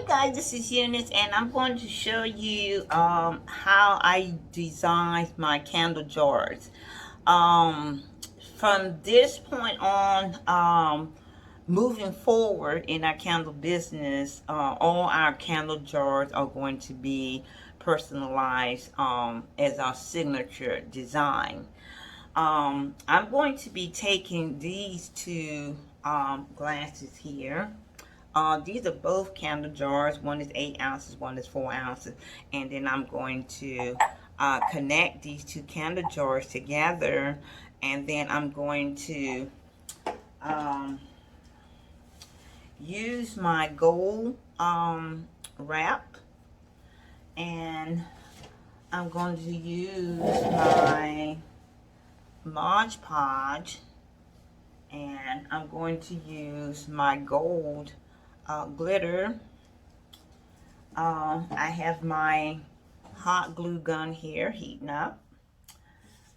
guys, this is Eunice, and I'm going to show you how I designed my candle jars. Um, from this point on, moving forward in our candle business, all our candle jars are going to be personalized as our signature design. I'm going to be taking these two glasses here. These are both candle jars. One is 8 ounces, one is 4 ounces. And then I'm going to connect these two candle jars together. And then I'm going to use my gold wrap. And I'm going to use my Mod Podge. And I'm going to use my gold glitter. I have my hot glue gun here heating up.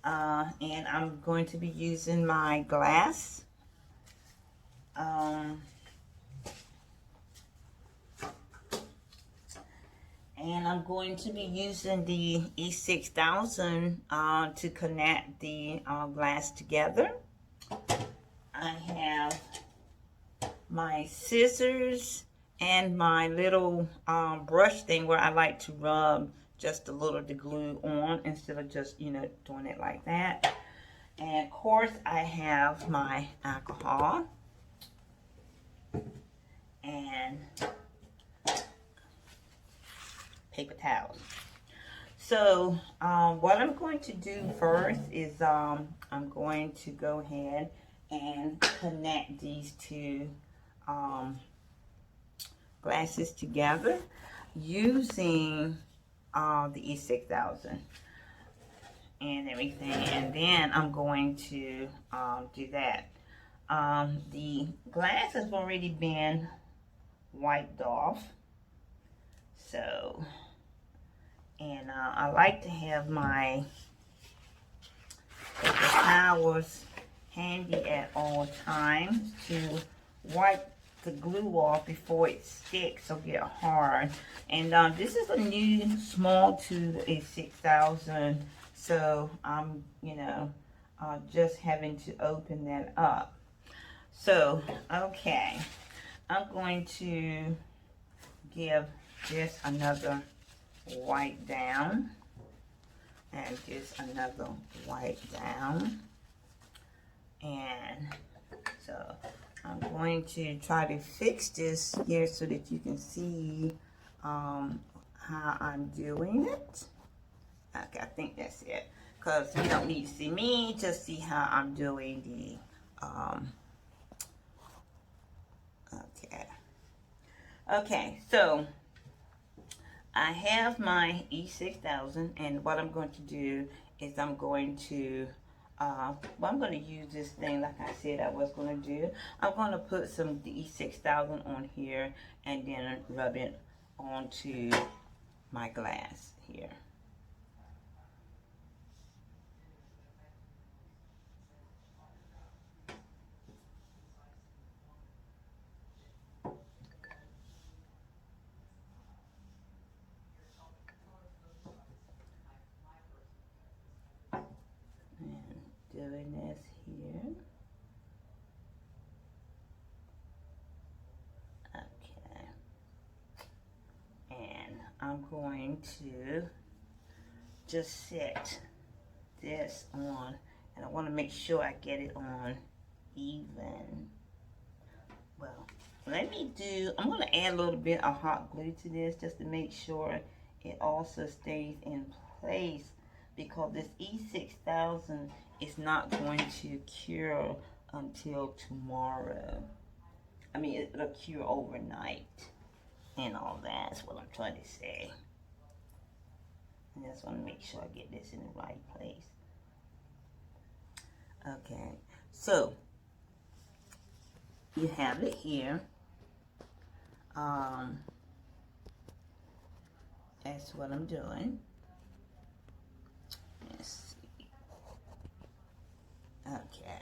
And I'm going to be using my glass. And I'm going to be using the E6000 to connect the glass together. I have my scissors and my little brush thing where I like to rub just a little of the glue on instead of just, doing it like that. And of course I have my alcohol and paper towels. So what I'm going to do first is I'm going to go ahead and connect these two glasses together using the E6000 and everything, and then I'm going to do that. The glass has already been wiped off, so, and I like to have my paper towels handy at all times to wipe the glue off before it sticks or get hard. And this is a new small tube, a 6000, so I'm just having to open that up. So okay, I'm going to give this another wipe down and just another wipe down. And so I'm going to try to fix this here so that you can see how I'm doing it. Okay, I think that's it. Because you don't need to see me, just see how I'm doing the, okay, so I have my E6000, and what I'm going to do is I'm going to I'm going to use this thing like I said I was going to do. I'm going to put some E6000 on here and then rub it onto my glass here. And doing this here. Okay. And I'm going to just set this on, and I want to make sure I get it on even. Well, I'm going to add a little bit of hot glue to this just to make sure it also stays in place, because this E6000 is not going to cure until tomorrow. I mean, it'll cure overnight and all that. That's what I'm trying to say. And I just want to make sure I get this in the right place. Okay, so you have it here. That's what I'm doing. Let's see. Okay,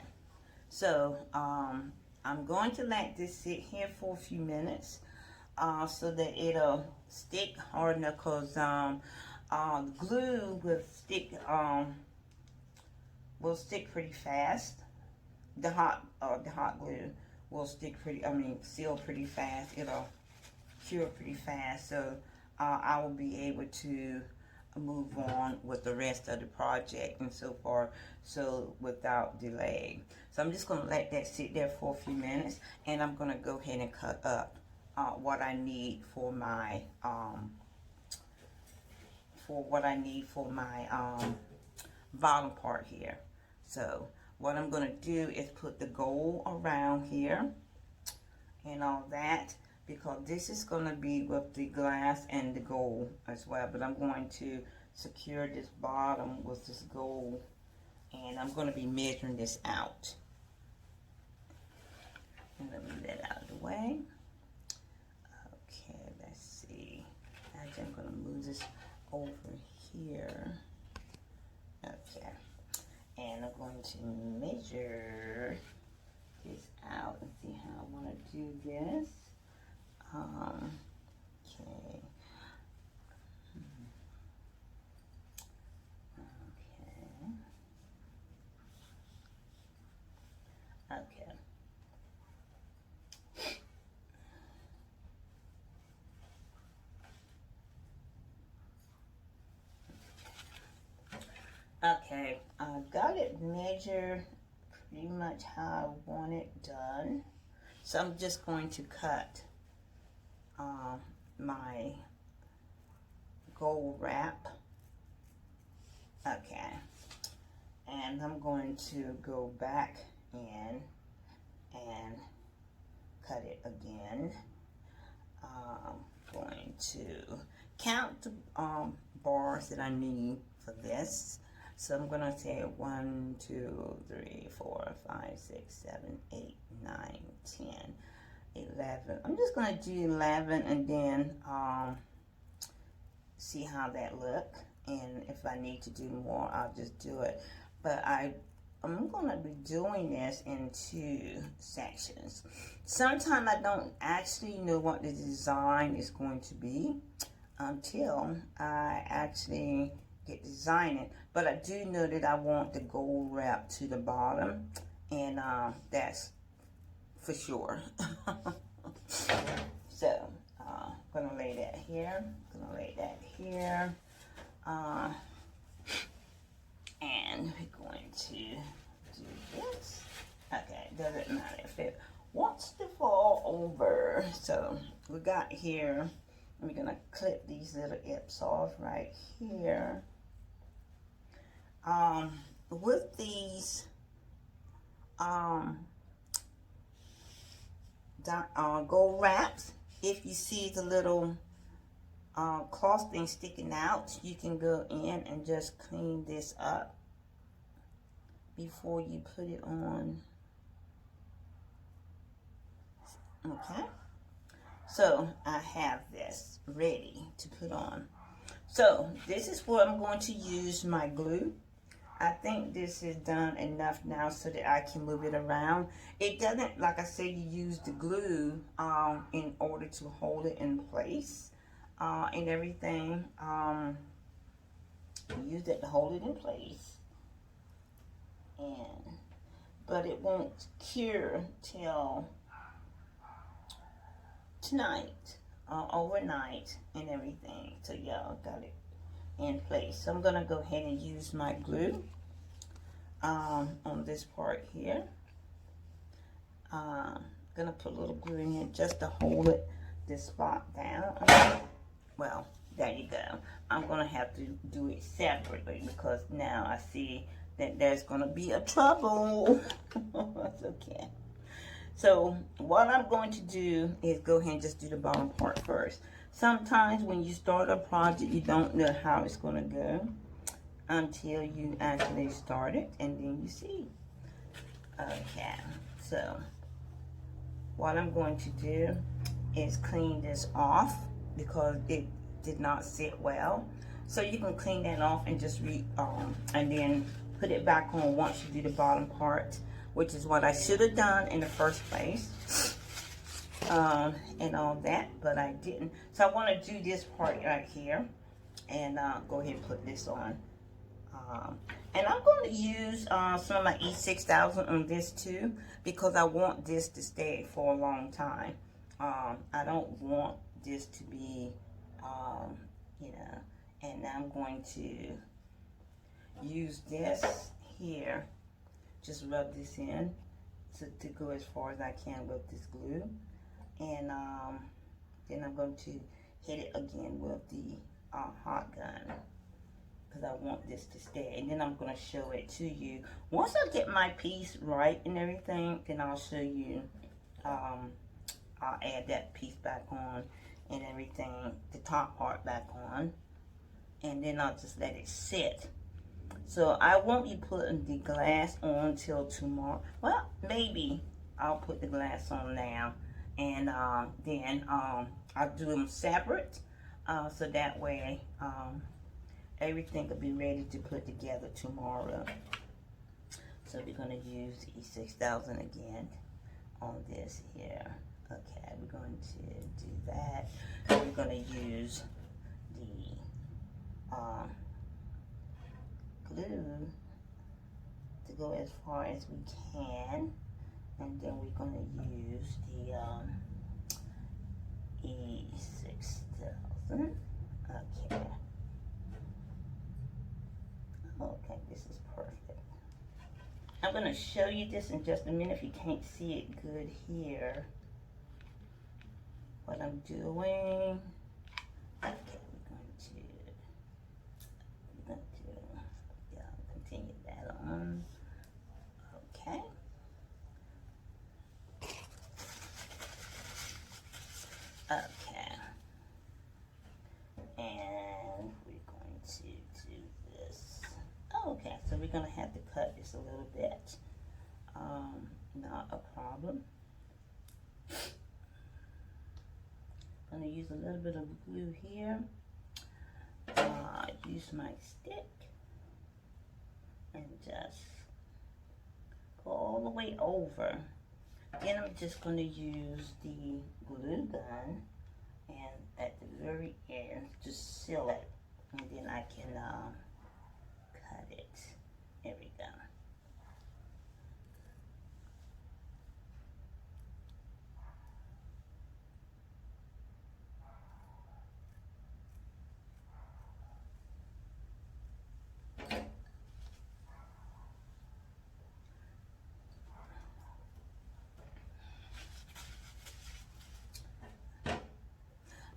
so I'm going to let this sit here for a few minutes. so that it'll stick hard enough, because glue will stick pretty fast. The hot glue will seal pretty fast. It'll cure pretty fast. So I will be able to move on with the rest of the project and so far, so without delay. So I'm just going to let that sit there for a few minutes, and I'm going to go ahead and cut up what I need for my bottom part here. So what I'm going to do is put the gold around here and all that, because this is going to be with the glass and the gold as well. But I'm going to secure this bottom with this gold, and I'm going to be measuring this out. And let me move that out of the way. Okay, let's see. Actually, I'm going to move this over here. Okay. And I'm going to measure this out and see how I want to do this. Okay. Okay. Okay, I got it measured pretty much how I want it done. So I'm just going to cut my gold wrap. Okay, and I'm going to go back in and cut it again. Going to count the bars that I need for this. So I'm going to say 1, 2, 3, 4, 5, 6, 7, 8, 9, 10, 11. I'm just going to do 11 and then see how that look. And if I need to do more, I'll just do it. But I'm going to be doing this in 2 sections. Sometimes I don't actually know what the design is going to be until I actually get designing. But I do know that I want the gold wrap to the bottom, and that's for sure. So I'm gonna lay that here, gonna lay that here, and we're going to do this. Okay, doesn't matter if it wants to fall over. So we got here, we're gonna clip these little ips off right here. With these gold wraps, if you see the little cloth thing sticking out, you can go in and just clean this up before you put it on. Okay, so I have this ready to put on. So this is where I'm going to use my glue. I think this is done enough now so that I can move it around. It doesn't, like I said, you use the glue in order to hold it in place and everything. You use it to hold it in place. But it won't cure till tonight, overnight and everything. So y'all got it in place. So I'm gonna go ahead and use my glue on this part here. Gonna put a little glue in here just to hold this spot down. Well, there you go. I'm gonna have to do it separately because now I see that there's gonna be a trouble. That's okay. So what I'm going to do is go ahead and just do the bottom part first. Sometimes when you start a project, you don't know how it's going to go until you actually start it, and then you see. Okay, so what I'm going to do is clean this off because it did not sit well. So you can clean that off and just and then put it back on once you do the bottom part, which is what I should have done in the first place. and all that, but I didn't. So I want to do this part right here, and go ahead and put this on. And I'm going to use some of my E6000 on this too, because I want this to stay for a long time. I don't want this to be, you know, and I'm going to use this here, just rub this in to go as far as I can with this glue. And then I'm going to hit it again with the hot gun, because I want this to stay. And then I'm going to show it to you. Once I get my piece right and everything, then I'll show you. I'll add that piece back on and everything, the top part back on. And then I'll just let it sit. So I won't be putting the glass on till tomorrow. Well, maybe I'll put the glass on now. And then I'll do them separate. So that way everything will be ready to put together tomorrow. So we're going to use the E6000 again on this here. Okay, we're going to do that. We're going to use the glue to go as far as we can. And then we're going to use the E6000. Okay. Okay, this is perfect. I'm going to show you this in just a minute if you can't see it good here. What I'm doing. Okay, we're going to continue that on. Okay. Okay. And we're going to do this. Okay, so we're going to have to cut this a little bit. Not a problem. I'm going to use a little bit of glue here. Use my stick and just go all the way over. Then I'm just going to use the glue gun and at the very end just seal it, and then I can cut it. There we go.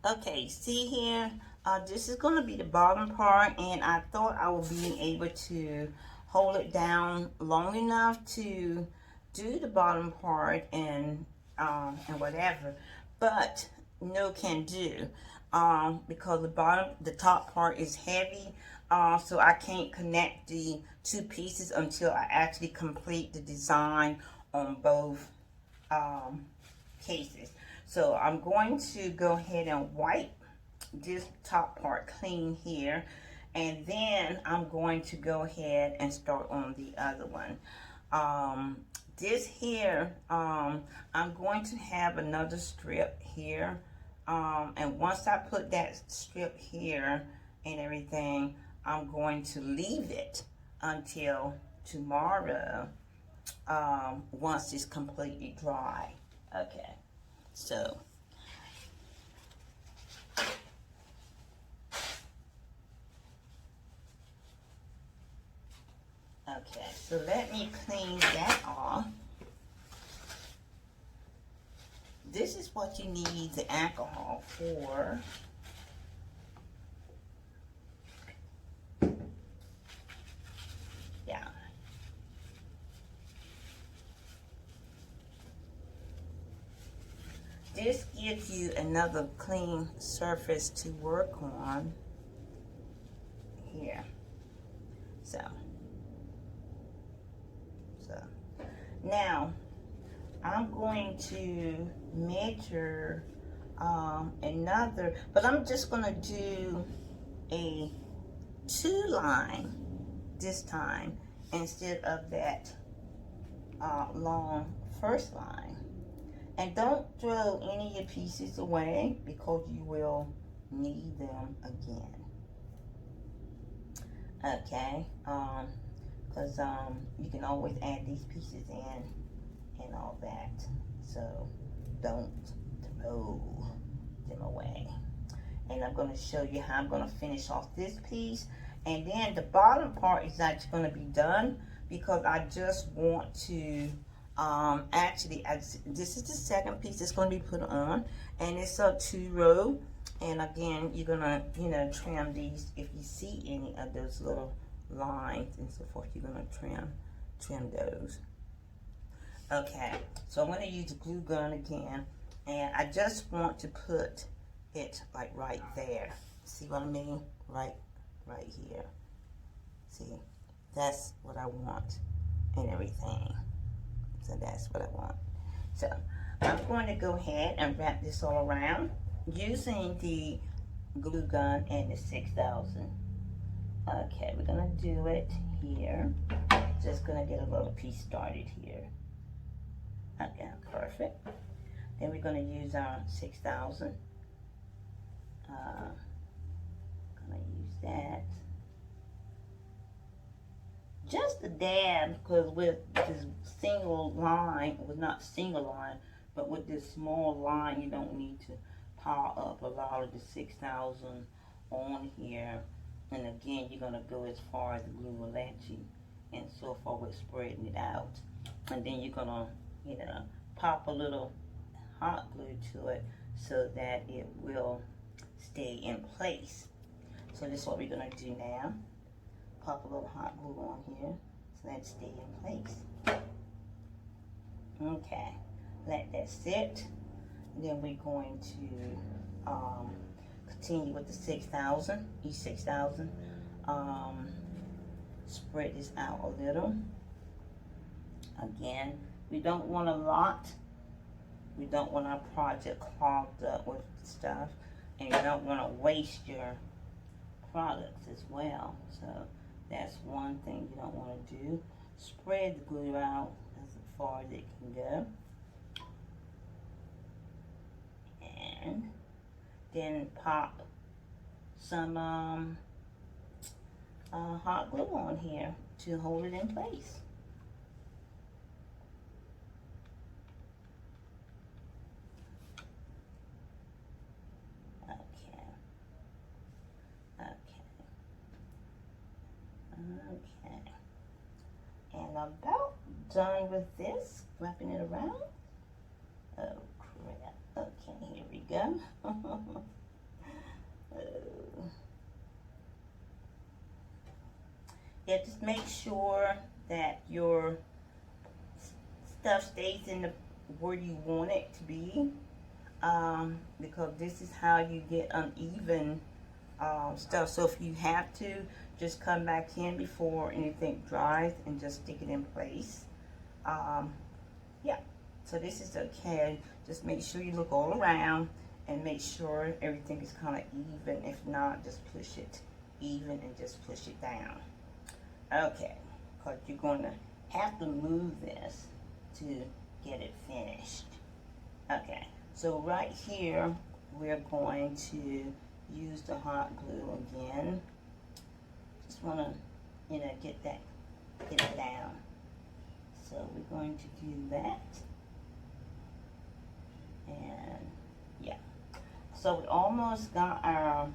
Okay, see here, this is going to be the bottom part, and I thought I would be able to hold it down long enough to do the bottom part and whatever, but no can do, because the top part is heavy, so I can't connect the two pieces until I actually complete the design on both cases. So I'm going to go ahead and wipe this top part clean here, and then I'm going to go ahead and start on the other one. This here, I'm going to have another strip here, and once I put that strip here and everything, I'm going to leave it until tomorrow, once it's completely dry. Okay. So, okay, so let me clean that off. This is what you need the alcohol for. Yeah. This gives you another clean surface to work on here. So now I'm going to measure another, but I'm just going to do a 2-line this time instead of that long first line. And don't throw any of your pieces away because you will need them again. Okay, because you can always add these pieces in and all that. So don't throw them away. And I'm going to show you how I'm going to finish off this piece. And then the bottom part is actually going to be done because I just want to this is the second piece that's going to be put on, and it's a 2-row. And again, you're gonna, trim these. If you see any of those little lines and so forth, you're gonna trim those. Okay, so I'm gonna use the glue gun again, and I just want to put it like right there. See what I mean? Right here. See, that's what I want and everything. So that's what I want. So I'm going to go ahead and wrap this all around using the glue gun and the 6000. Okay, we're gonna do it here. Just gonna get a little piece started here. Okay, perfect. Then we're gonna use our 6000. Gonna use that. Just a dab, because with this single line, well, not single line, but with this small line, you don't need to pile up a lot of the 6000 on here. And again, you're gonna go as far as the glue will let you, and so far with spreading it out. And then you're gonna, pop a little hot glue to it so that it will stay in place. So this is what we're gonna do now. Pop a little hot glue on here so that it stay in place. Okay, let that sit. Then we're going to continue with the 6000, E6000. Spread this out a little. Again, we don't want a lot. We don't want our project clogged up with stuff, and you don't want to waste your products as well. So that's one thing you don't want to do. Spread the glue out as far as it can go. And then pop some hot glue on here to hold it in place. Okay. And I'm about done with this, wrapping it around. Oh crap. Okay, here we go. Yeah, just make sure that your stuff stays in the where you want it to be, because this is how you get uneven stuff. So if you have to, just come back in before anything dries and just stick it in place. Yeah, so this is okay. Just make sure you look all around and make sure everything is kind of even. If not, just push it even and just push it down. Okay, because you're going to have to move this to get it finished. Okay, so right here, we're going to use the hot glue again. Just want to, get it down. So we're going to do that. And yeah. So we almost got our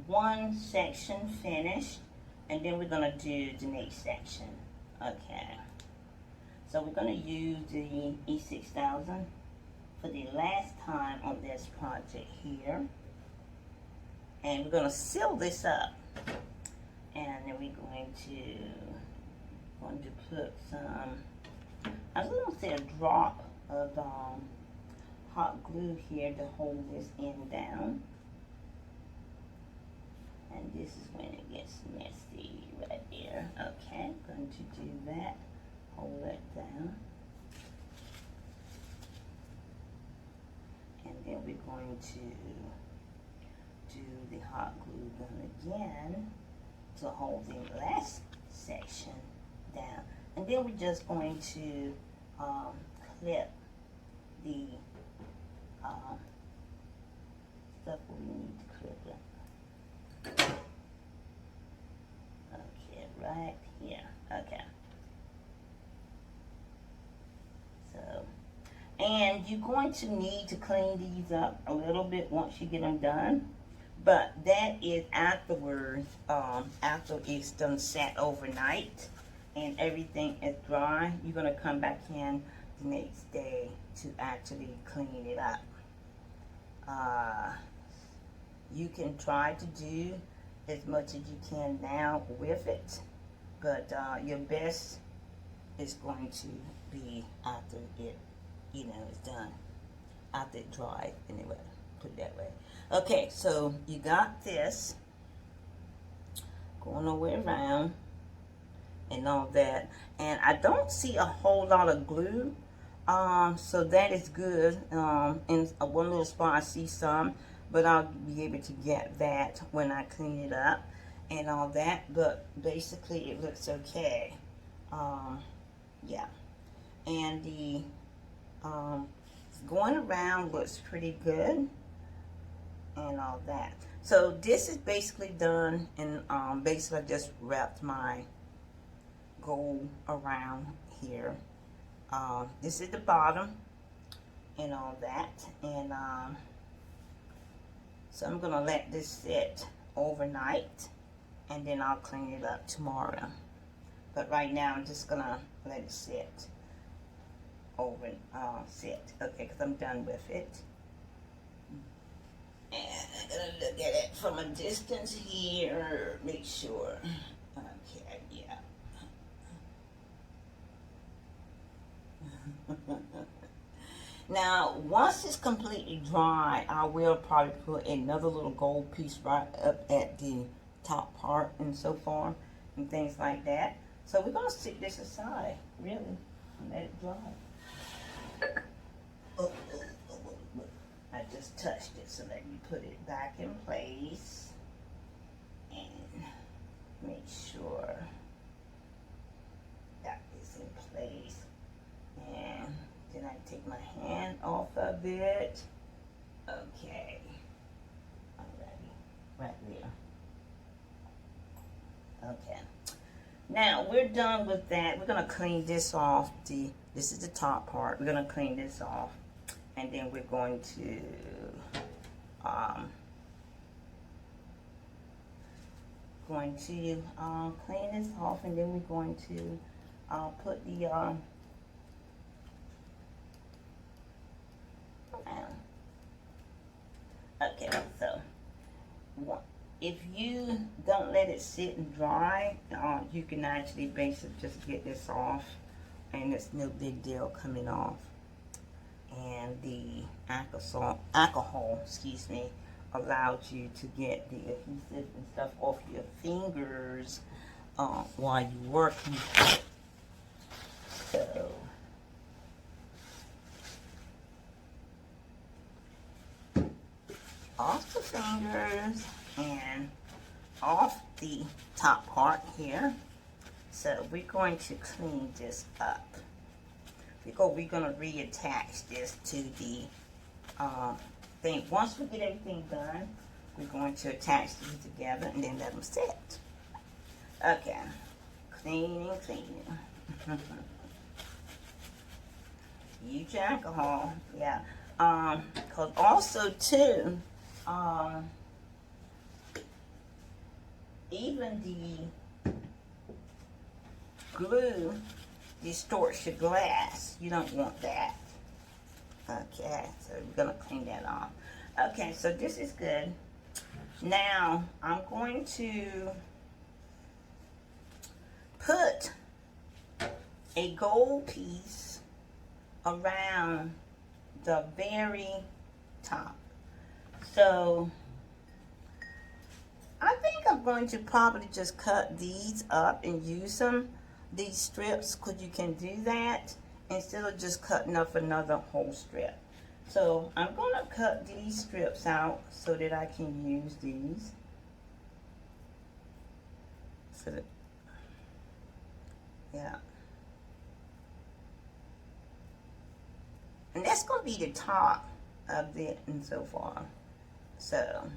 one section finished, and then we're going to do the next section. Okay. So we're going to use the E6000 for the last time on this project here. And we're going to seal this up. And then we're going to put some, I was going to say a drop of hot glue here to hold this end down. And this is when it gets messy right there. Okay, I'm going to do that. Hold that down. And then we're going to do the hot glue gun again to hold the last section down. And then we're just going to clip the stuff we need to clip it. Okay, right here. Okay. So, and you're going to need to clean these up a little bit once you get them done. But that is afterwards, after it's done set overnight and everything is dry, you're going to come back in the next day to actually clean it up. You can try to do as much as you can now with it, but your best is going to be after it, is done, after it dries anyway, put it that way. Okay, so you got this going all the way around and all that, and I don't see a whole lot of glue, so that is good. In one little spot I see some, but I'll be able to get that when I clean it up and all that, but basically it looks okay. Yeah, and the going around looks pretty good and all that. So this is basically done, and basically I just wrapped my gold around here. This is the bottom and all that, and so I'm gonna let this sit overnight, and then I'll clean it up tomorrow. But right now I'm just gonna let it sit over, okay, because I'm done with it. And I'm gonna look at it from a distance here, make sure. Okay, yeah. Now, once it's completely dry, I will probably put another little gold piece right up at the top part and so forth and things like that. So we're gonna sit this aside, really, and let it dry. I just touched it, so let me put it back in place and make sure that is in place. And then I take my hand off of it. Okay. Alrighty. Right there. Okay. Now we're done with that. We're gonna clean this off. This is the top part. We're gonna clean this off, and then we're going to clean this off, and then we're going to put the okay, so if you don't let it sit and dry, you can actually basically just get this off, and it's no big deal coming off. And the alcohol, excuse me, allows you to get the adhesive and stuff off your fingers while you're working. So off the fingers and off the top part here. So we're going to clean this up. We're going to reattach this to the thing. Once we get everything done, we're going to attach these together and then let them sit. Okay, cleaning. Use your alcohol, yeah. Because also too, even the glue distorts your glass. You don't want that. Okay, so we're gonna clean that off. Okay, so this is good. Now I'm going to put a gold piece around the very top. So I think I'm going to probably just cut these up and use them, these strips, because you can do that instead of just cutting up another whole strip. So I'm going to cut these strips out so that I can use these. So that, yeah. that's going to be the top of it and so far. So,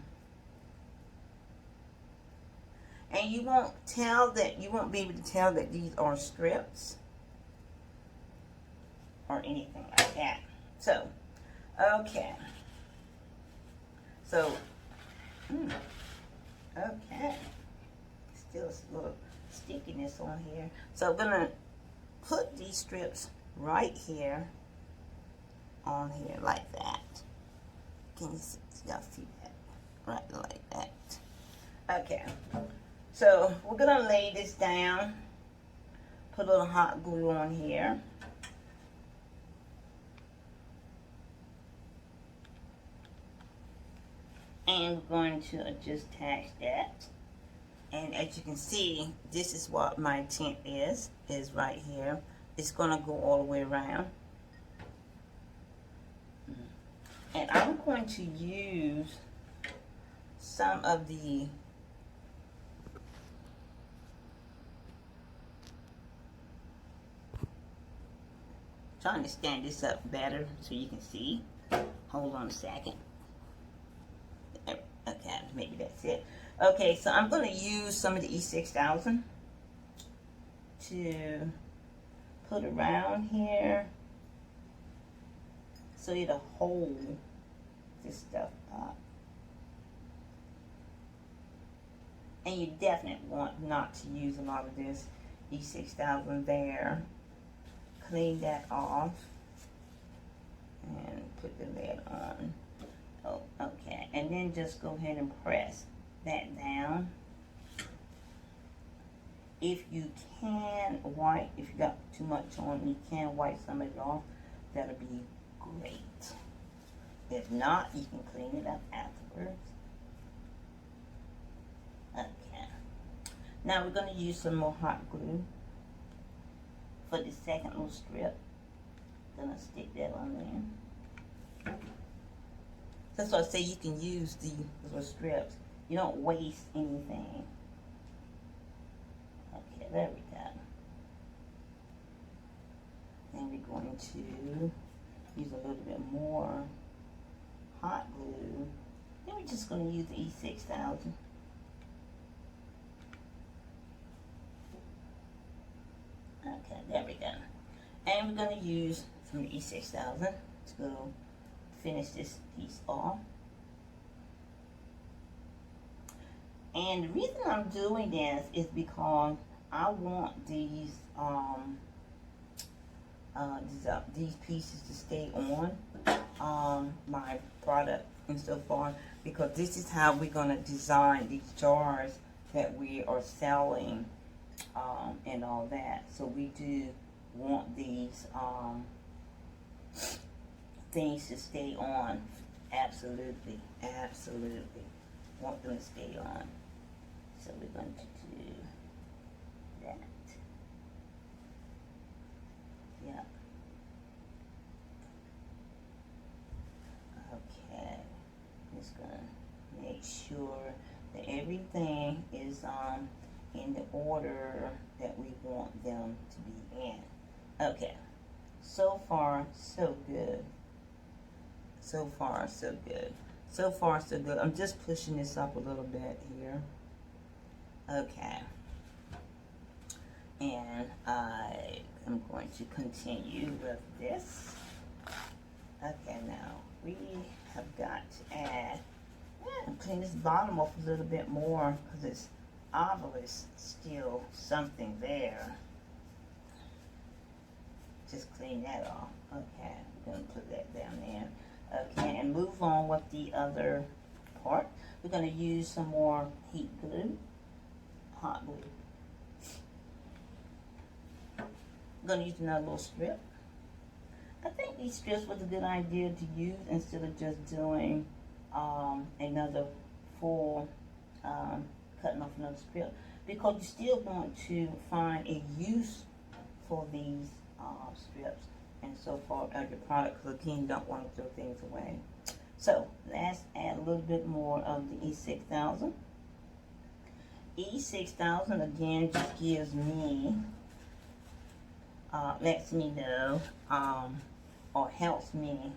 and you won't be able to tell that these are strips or anything like that. So, okay. So, okay. Still a little stickiness on here. So I'm gonna put these strips right here on here like that. Can you see? Y'all see that? Right like that. Okay. So we're gonna lay this down. Put a little hot glue on here. And we're going to just attach that. And as you can see, this is what my tent is right here. It's gonna go all the way around. And I'm going to use some of the trying to stand this up better so you can see. Hold on a second. Okay, maybe that's it. Okay, so I'm going to use some of the E6000 to put around here so it'll hold this stuff up. And you definitely want not to use a lot of this E6000 there. Clean that off and put the lid on. Oh, okay, and then just go ahead and press that down. If you can wipe, if you got too much on, you can wipe some of it off. That'll be great. If not, you can clean it up afterwards. Okay. Now we're going to use some more hot glue for the second little strip. Gonna stick that on there. That's why I say you can use the little strips. You don't waste anything. Okay, there we go. And we're going to use a little bit more hot glue. Then we're just going to use the E6000. Okay, there we go. And we're going to use some E6000 to finish this piece off. And the reason I'm doing this is because I want these pieces to stay on my product and so forth, because this is how we're going to design these jars that we are selling and all that. So we do want these things to stay on. Absolutely, absolutely want them to stay on. So we're going to do that. Yeah. Okay. Just gonna make sure that everything is in the order that we want them to be in. Okay. So far, so good. So far, so good. So far, so good. I'm just pushing this up a little bit here. Okay. And I am going to continue with this. Okay, now we have got to add, clean this bottom off a little bit more because it's obvious still something there. Just clean that off. Okay, we're going to put that down there. Okay, and move on with the other part. We're going to use some more heat glue, hot glue. I'm going to use another little strip. I think these strips was a good idea to use instead of just doing another full, cutting off another strip, because you still want to find a use for these strips and so forth of your product, because again, you don't want to throw things away. So let's add a little bit more of the E6000. E6000 again just gives me, lets me know or helps me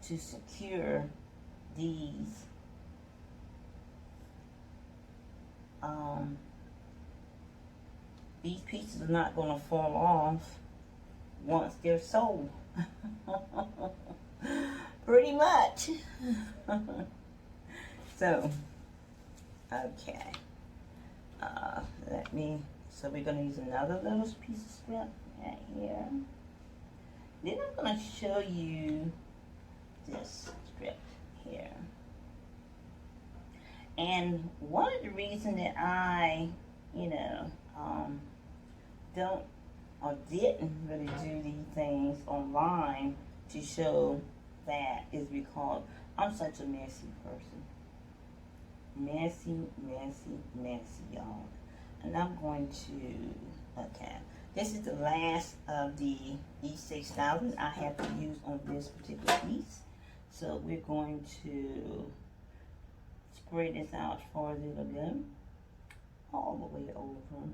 to secure these pieces are not going to fall off once they're sold. Pretty much. So, okay. So we're going to use another little piece of strip right here. Then I'm going to show you this strip here. And one of the reasons that I, don't or didn't really do these things online to show that is because I'm such a messy person. Messy, y'all. And I'm going to, okay. This is the last of the E6000 I have to use on this particular piece. So we're going to spread this out for a little bit, all the way over.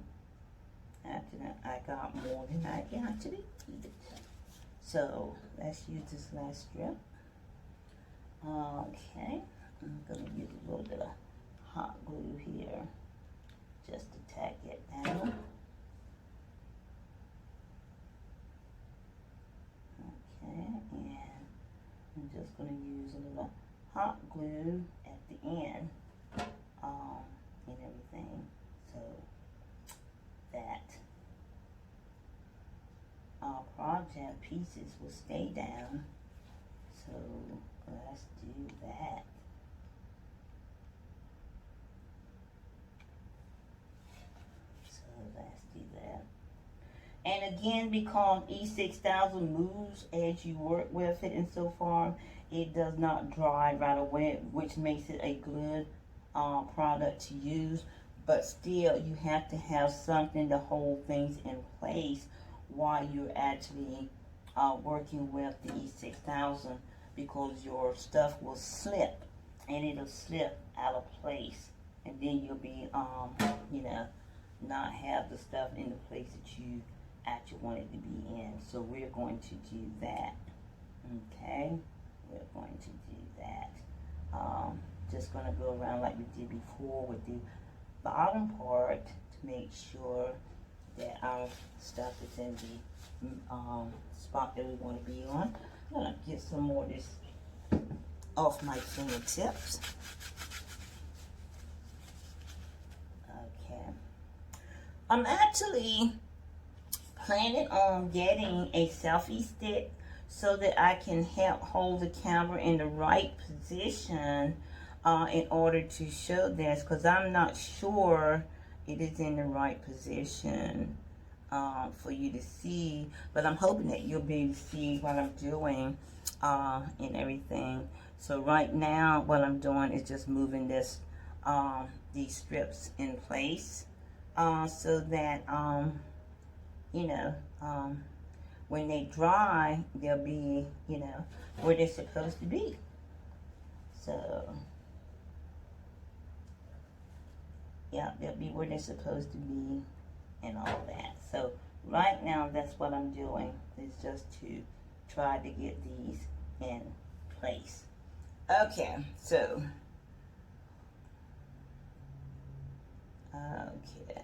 After that, I got more than I actually needed. So let's use this last strip. Okay, I'm going to use a little bit of hot glue here just to tack it down. Okay, and I'm just going to use a little hot glue at the end and everything, so that our project pieces will stay down. So let's do that. So let's do that. And again, because E6000 moves as you work with it, and so far it does not dry right away, which makes it a good product to use. But still, you have to have something to hold things in place while you're actually working with the E6000, because your stuff will slip, and it'll slip out of place, and then you'll be, not have the stuff in the place that you actually want it to be in. So we're going to do that. Okay, we're going to do that. Just going to go around like we did before with the bottom part to make sure that our stuff is in the spot that we want to be on. I'm going to get some more of this off my fingertips. Okay. I'm actually planning on getting a selfie stick so that I can help hold the camera in the right position in order to show this, because I'm not sure it is in the right position for you to see, but I'm hoping that you'll be able to see what I'm doing and everything. So right now what I'm doing is just moving this these strips in place so that when they dry, they'll be where they're supposed to be. So yeah, they'll be where they're supposed to be and all that. So right now that's what I'm doing, is just to try to get these in place. Okay, so okay.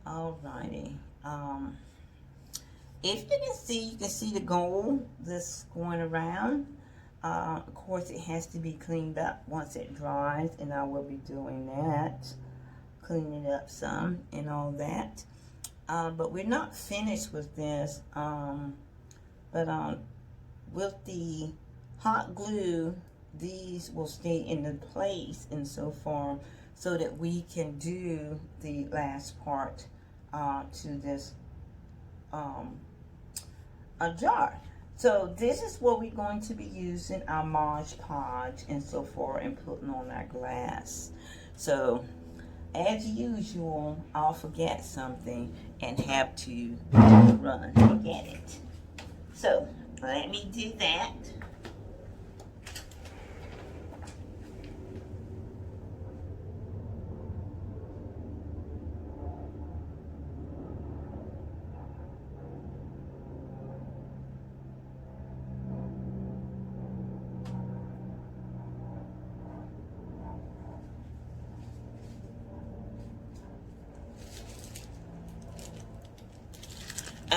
Alrighty. If you can see the gold that's going around. Of course, it has to be cleaned up once it dries, and I will be doing that, cleaning it up some and all that. But we're not finished with this. But with the hot glue, these will stay in the place and so far, so that we can do the last part to this a jar. So this is what we're going to be using our Mod Podge and so forth, and putting on our glass. So as usual, I'll forget something and have to run and get it. So let me do that.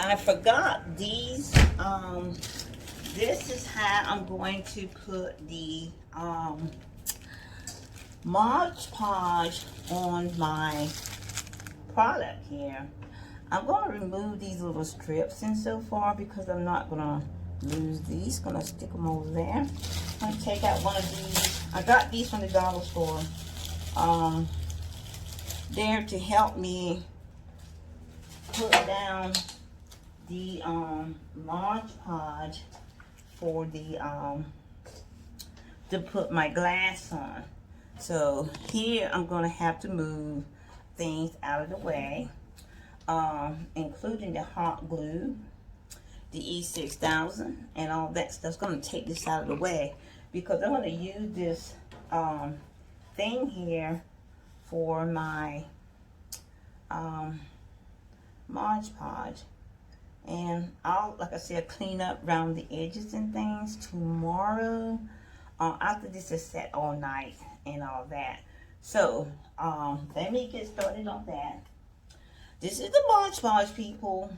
I forgot these. This is how I'm going to put the Mod Podge on my product here. I'm going to remove these little strips in so far because I'm not going to lose these. Going to stick them over there. I'm going to take out one of these. I got these from the dollar store. There to help me put down the Mod Podge for the to put my glass on. So here I'm going to have to move things out of the way, including the hot glue, the E6000, and all that stuff's going to take this out of the way because I'm going to use this thing here for my Mod Podge. And I'll, like I said, clean up around the edges and things tomorrow after this is set all night and all that. So let me get started on that. This is the Mod Podge, people.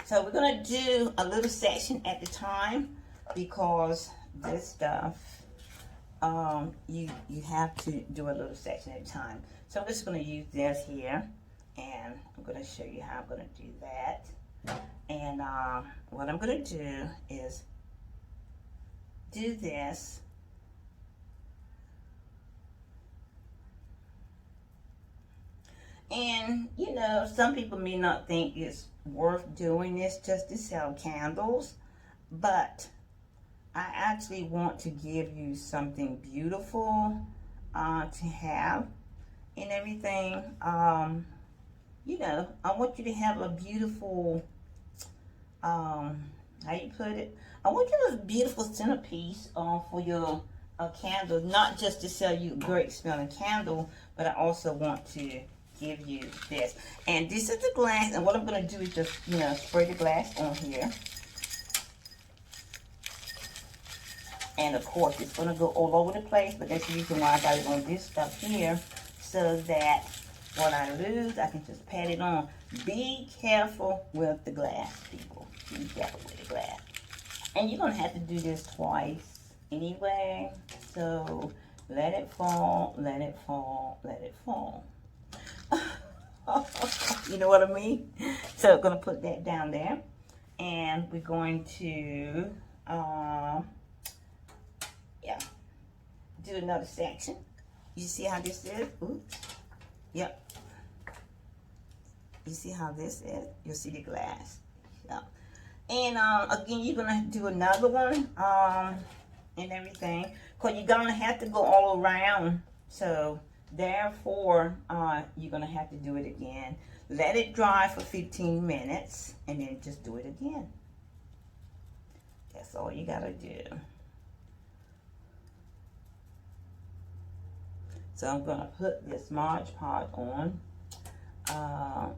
So we're gonna do a little section at the time because this stuff you have to do a little section at a time. So I'm just gonna use this here, and I'm gonna show you how I'm gonna do that. And what I'm going to do is do this. And, you know, some people may not think it's worth doing this just to sell candles, but I actually want to give you something beautiful to have and everything. You know, I want you to have a beautiful, how you put it? I want you to have a beautiful centerpiece for your candle, not just to sell you a great smelling candle, but I also want to give you this. And this is the glass, and what I'm going to do is just, you know, spray the glass on here. And of course, it's going to go all over the place, but that's the reason why I got it on this stuff here, so that when I lose, I can just pat it on. Be careful with the glass, people. Be careful with the glass. And you're going to have to do this twice anyway. So let it fall, let it fall, let it fall. You know what I mean? So I'm going to put that down there. And we're going to, do another section. You see how this is? Oops. Yep. You see how this is? You'll see the glass. Yep. And again, you're gonna do another one and everything, because you're gonna have to go all around. So therefore, you're gonna have to do it again. Let it dry for 15 minutes, and then just do it again. That's all you gotta do. So I'm going to put this Mod Podge on,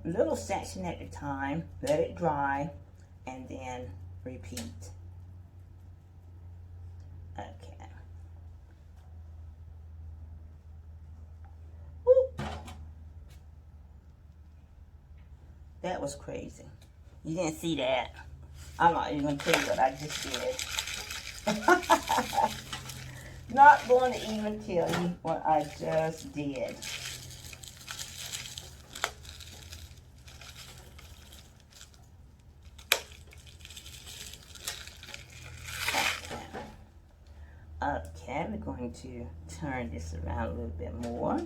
little section at a time, let it dry, and then repeat. Okay. Woo. That was crazy. You didn't see that. I'm not even going to tell you what I just did. Not going to even tell you what I just did. Okay, we're going to turn this around a little bit more,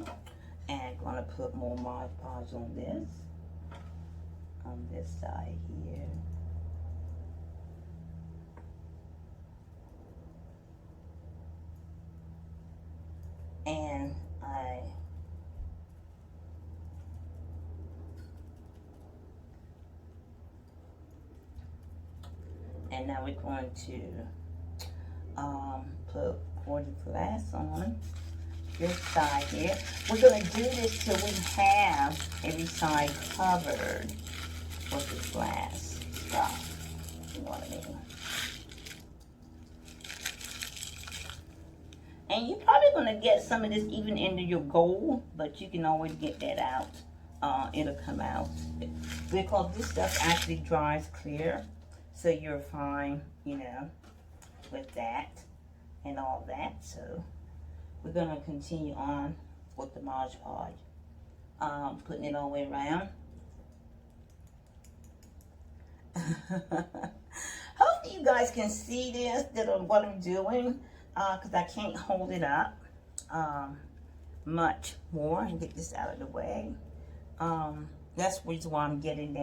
and going to put more Mod Podge on this side here. And now we're going to pour the glass on this side here. We're going to do this till we have every side covered with the glass stuff. You know what I mean? And you're probably going to get some of this even into your gold, but you can always get that out. It'll come out. because this stuff actually dries clear, so you're fine, you know, with that and all that. So we're gonna continue on with the Mod Podge, putting it all the way around. Hopefully you guys can see this, what I'm doing, because I can't hold it up much more. And get this out of the way. That's the reason why I'm getting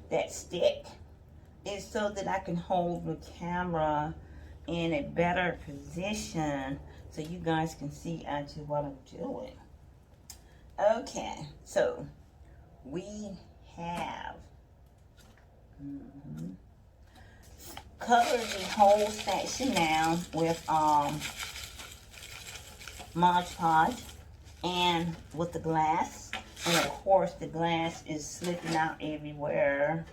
that stick, is so that I can hold the camera in a better position so you guys can see actually what I'm doing. Okay, so we have covered the whole section now with Mod Podge and with the glass. And of course the glass is slipping out everywhere,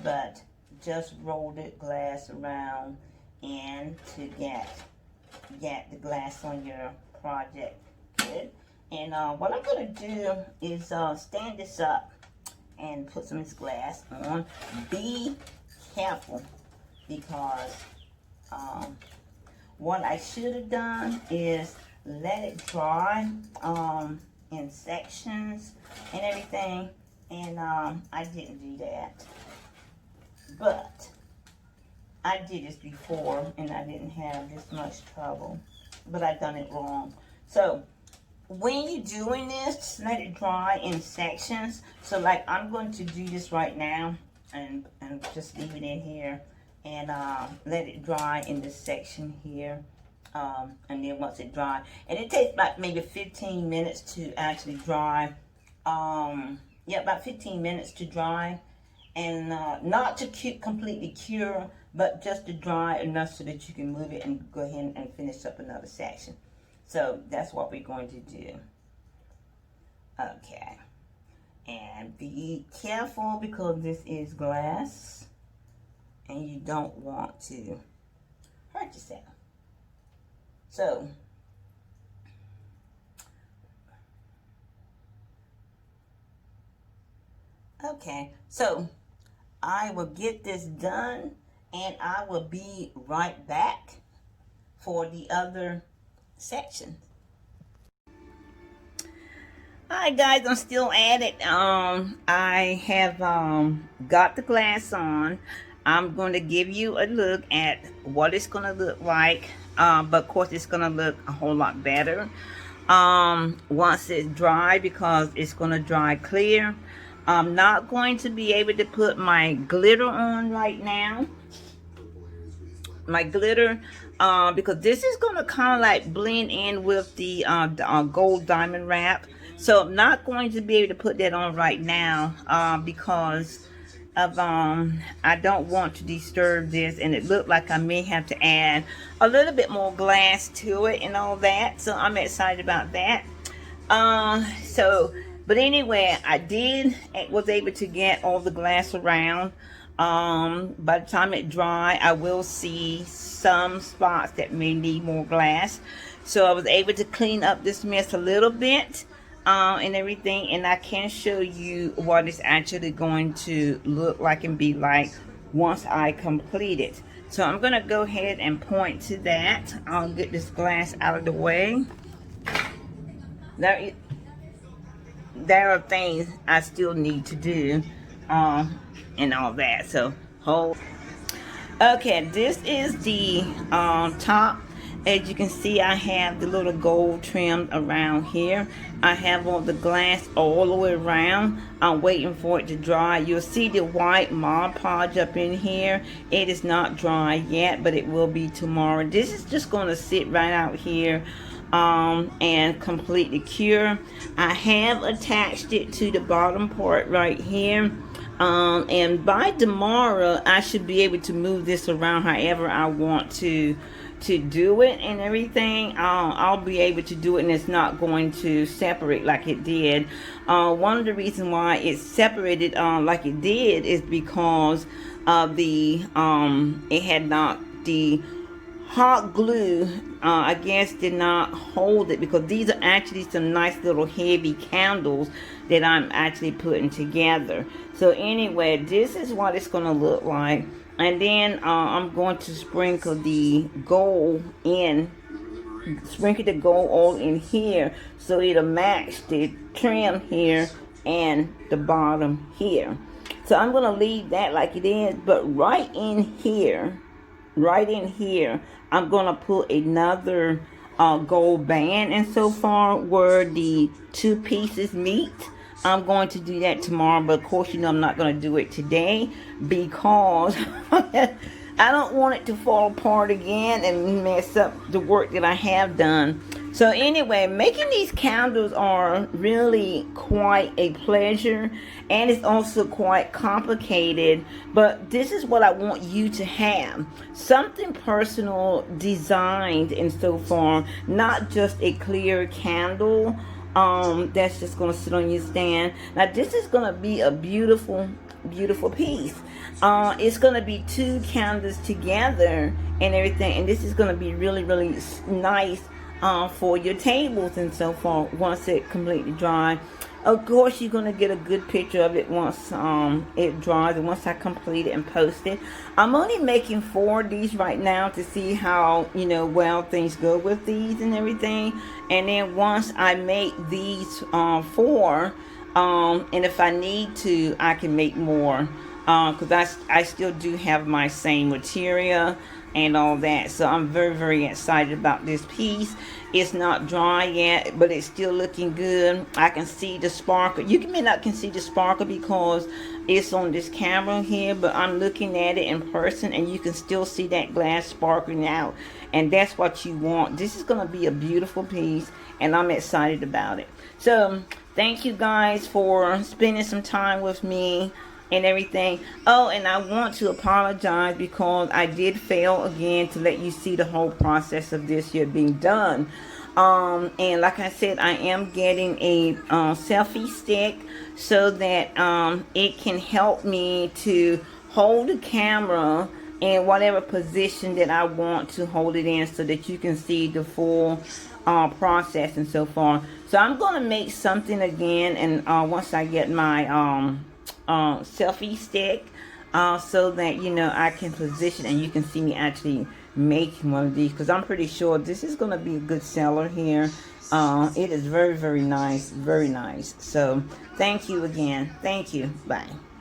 but just roll the glass around and to get the glass on your project good. And what I'm going to do is stand this up and put some of this glass on. Be careful, because what I should have done is let it dry in sections and everything, and I didn't do that. But I did this before and I didn't have this much trouble, but I done it wrong. So when you're doing this, just let it dry in sections. So like I'm going to do this right now and just leave it in here and let it dry in this section here. And then once it dry, and it takes like maybe 15 minutes to actually dry. Yeah, about 15 minutes to dry, and not to completely cure, but just to dry enough so that you can move it and go ahead and finish up another section. So that's what we're going to do. Okay, and be careful because this is glass and you don't want to hurt yourself. So okay, so I will get this done and I will be right back for the other section. Alright guys, I'm still at it. I have got the glass on. I'm going to give you a look at what it's going to look like, but of course it's going to look a whole lot better once it's dry, because it's going to dry clear. I'm not going to be able to put my glitter on right now, my glitter, because this is going to kind of like blend in with the gold diamond wrap. So I'm not going to be able to put that on right now because of I don't want to disturb this, and it looked like I may have to add a little bit more glass to it and all that. So I'm excited about that. But anyway, I was able to get all the glass around. By the time it dry, I will see some spots that may need more glass. So I was able to clean up this mess a little bit and everything, and I can show you what it's actually going to look like and be like once I complete it. So I'm going to go ahead and point to that. I'll get this glass out of the way. There are things I still need to do and all that. So okay, this is the top. As you can see, I have the little gold trim around here. I have all the glass all the way around. I'm waiting for it to dry. You'll see the white Mod Podge up in here. It is not dry yet, but it will be tomorrow. This is just going to sit right out here and completely cure. I have attached it to the bottom part right here. And by tomorrow, I should be able to move this around however I want to do it and everything. I'll be able to do it, and it's not going to separate like it did. One of the reasons why it separated like it did is because of the it had not the hot glue, I guess, did not hold it, because these are actually some nice little heavy candles that I'm actually putting together. So anyway, this is what it's going to look like. And then I'm going to sprinkle the gold in. Sprinkle the gold all in here so it'll match the trim here and the bottom here. So I'm going to leave that like it is, but right in here, I'm going to put another gold band, and so far where the two pieces meet. I'm going to do that tomorrow, but of course, you know, I'm not going to do it today because I don't want it to fall apart again and mess up the work that I have done. So anyway, making these candles are really quite a pleasure, and it's also quite complicated, but this is what I want you to have. Something personal, designed, and so far, not just a clear candle that's just going to sit on your stand. Now this is going to be a beautiful piece. It's going to be two candles together and everything, and this is going to be really nice for your tables and so forth once it completely dries. Of course, you're going to get a good picture of it once it dries and once I complete it and post it. I'm only making 4 of these right now to see how, you know, well things go with these and everything. And then once I make these 4, and if I need to, I can make more, because I still do have my same material and all that. So I'm very excited about this piece. It's not dry yet, but it's still looking good. I can see the sparkle. You may not can see the sparkle because it's on this camera here, but I'm looking at it in person and you can still see that glass sparkling out, and that's what you want. This is going to be a beautiful piece and I'm excited about it. So thank you guys for spending some time with me and everything. Oh, and I want to apologize because I did fail again to let you see the whole process of this here being done. And like I said, I am getting a selfie stick so that it can help me to hold the camera in whatever position that I want to hold it in, so that you can see the full process and so forth. So I'm going to make something again, and once I get my selfie stick, so that, you know, I can position and you can see me actually making one of these, because I'm pretty sure this is going to be a good seller here. It is very nice, very nice. So thank you again. Thank you. Bye.